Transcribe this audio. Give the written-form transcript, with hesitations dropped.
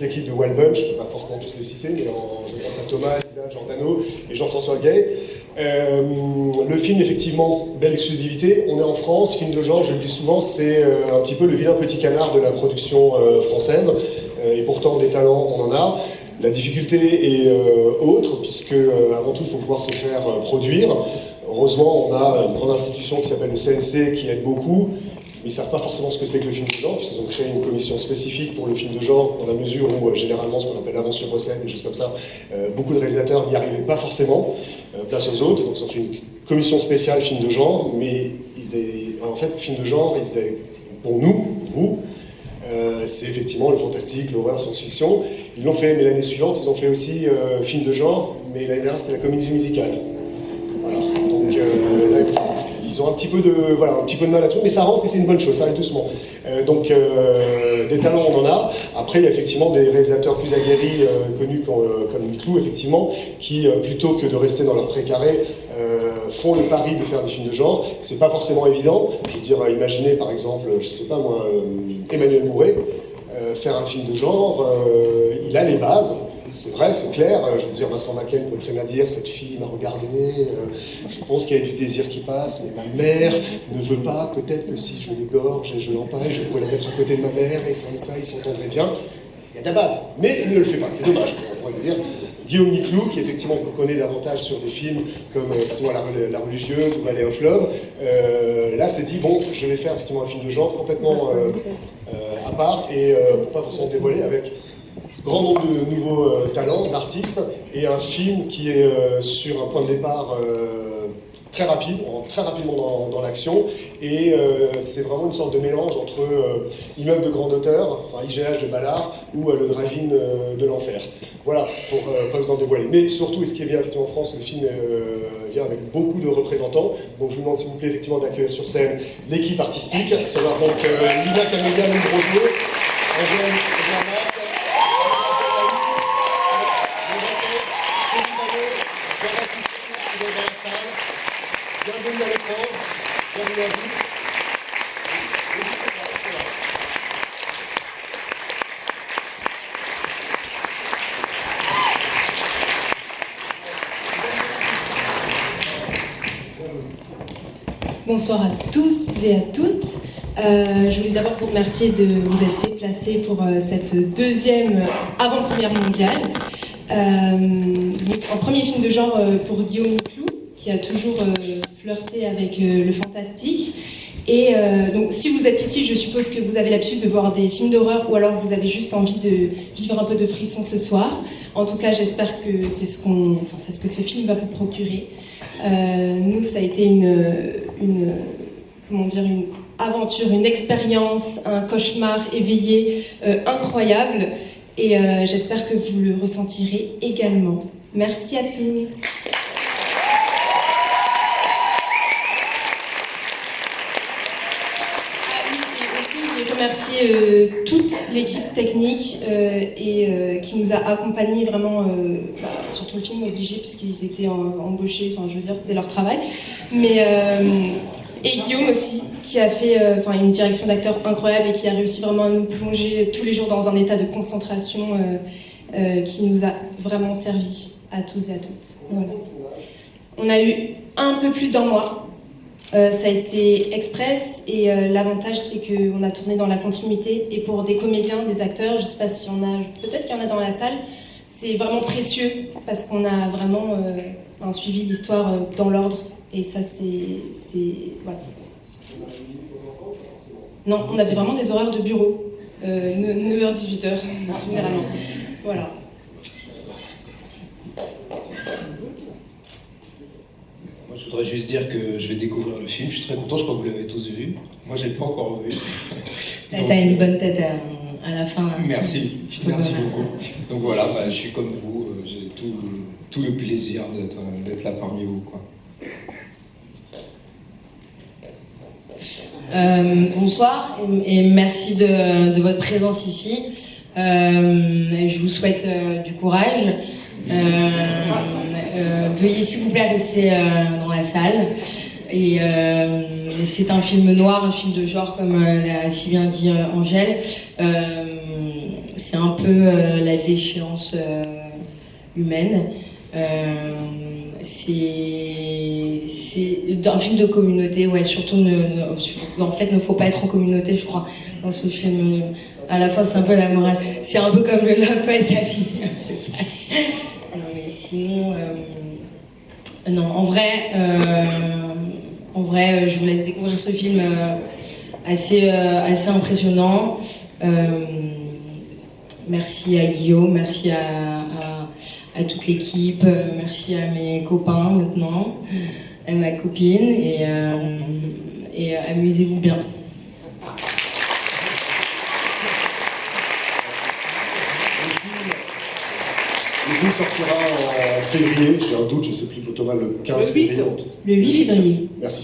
l'équipe de Wild Bunch, je ne peux pas forcément tous les citer, mais je pense à Thomas, Lisa, Giordano et Jean-François Gay. Le film, effectivement, belle exclusivité. On est en France, film de genre, je le dis souvent, c'est un petit peu le vilain petit canard de la production française. Et pourtant, des talents, on en a. La difficulté est autre, puisque avant tout, il faut pouvoir se faire produire. Heureusement, on a une grande institution qui s'appelle le CNC qui aide beaucoup. Mais ils ne savent pas forcément ce que c'est que le film de genre, puisqu'ils ont créé une commission spécifique pour le film de genre, dans la mesure où, généralement, ce qu'on appelle l'avance sur recette, des choses comme ça, beaucoup de réalisateurs n'y arrivaient pas forcément, place aux autres. Donc, ils ont fait une commission spéciale film de genre, mais en fait, film de genre, pour nous, vous, c'est effectivement le fantastique, l'horreur, science-fiction. Ils l'ont fait, mais l'année suivante, ils ont fait aussi film de genre, mais l'année dernière, c'était la comédie musicale. Voilà. Donc, là, ils ont un petit peu de mal là-dessus, mais ça rentre et c'est une bonne chose, ça arrive doucement. Des talents, on en a. Après, il y a effectivement des réalisateurs plus aguerris, connus comme Niclou, effectivement, qui, plutôt que de rester dans leur précaré, font le pari de faire des films de genre. C'est pas forcément évident. Je veux dire, imaginez par exemple, je sais pas moi, Emmanuel Mouret, faire un film de genre, il a les bases. C'est vrai, c'est clair. Je veux dire, Vincent Mackel pourrait très bien dire cette fille m'a regardé, je pense qu'il y a du désir qui passe, mais ma mère ne veut pas. Peut-être que si je l'égorge et je l'empaille, je pourrais la mettre à côté de ma mère et ça, ils s'entendraient bien. Il y a de la base, mais il ne le fait pas. C'est dommage. On pourrait dire Guillaume Niclou, qui effectivement qu'on connaît davantage sur des films comme La Religieuse ou Valley of Love, là s'est dit bon, je vais faire effectivement un film de genre complètement à part et pour pas forcément dévoiler avec grand nombre de nouveaux talents, d'artistes, et un film qui est sur un point de départ très rapide, on rentre très rapidement dans l'action, et c'est vraiment une sorte de mélange entre Immeuble de grande hauteur, enfin IGH de Ballard, ou le drive-in de l'enfer. Voilà, pour pas besoin de dévoiler. Mais surtout, et ce qui est bien effectivement en France, le film vient avec beaucoup de représentants, donc je vous demande s'il vous plaît effectivement d'accueillir sur scène l'équipe artistique, à savoir donc Lina Camélia, Louis Brosio, Angèle Bernard, bienvenue à l'écran, bienvenue à vous. Bonsoir à tous et à toutes. Je voulais d'abord vous remercier de vous être déplacés pour cette deuxième avant-première mondiale. Un premier film de genre pour Guillaume Niclou, qui a toujours flirté avec le fantastique. Et donc, si vous êtes ici, je suppose que vous avez l'habitude de voir des films d'horreur ou alors vous avez juste envie de vivre un peu de frisson ce soir. En tout cas, j'espère que c'est ce que ce film va vous procurer. Nous, ça a été une aventure, une expérience, un cauchemar éveillé incroyable. Et j'espère que vous le ressentirez également. Merci à tous. Remercier toute l'équipe technique qui nous a accompagnés vraiment sur tout le film, obligés puisqu'ils étaient embauchés, enfin je veux dire c'était leur travail, mais et Guillaume aussi qui a fait une direction d'acteur incroyable et qui a réussi vraiment à nous plonger tous les jours dans un état de concentration qui nous a vraiment servi à tous et à toutes. Voilà. On a eu un peu plus d'un mois. Ça a été express et l'avantage c'est qu'on a tourné dans la continuité et pour des comédiens, des acteurs, je sais pas s'il y en a, peut-être qu'il y en a dans la salle, c'est vraiment précieux parce qu'on a vraiment suivi l'histoire dans l'ordre et ça c'est voilà. Non, on avait vraiment des horaires de bureau, 9h-18h généralement, voilà. Je voudrais juste dire que je vais découvrir le film. Je suis très content, je crois que vous l'avez tous vu. Moi, je ne l'ai pas encore vu. T'as une bonne tête à la fin. Merci, merci beaucoup. Donc voilà, je suis comme vous, j'ai tout le plaisir d'être là parmi vous, quoi. Bonsoir et merci de votre présence ici. Je vous souhaite du courage. Veuillez s'il vous plaît rester dans la salle. Et c'est un film noir, un film de genre comme l'a si bien dit Angèle. c'est un peu la déchéance humaine. C'est un film de communauté, ouais, surtout en fait, ne faut pas être en communauté, je crois, dans ce film. À la fin, c'est un peu la morale. C'est un peu comme le love, toi et sa fille. Non, mais sinon, non, en vrai, je vous laisse découvrir ce film assez impressionnant. Merci à Guillaume, merci à toute l'équipe, merci à mes copains maintenant, à ma copine, et amusez-vous bien. Le film sortira en février, j'ai un doute, je ne sais plus, Thomas, le 15 février. Le 8 février. Merci.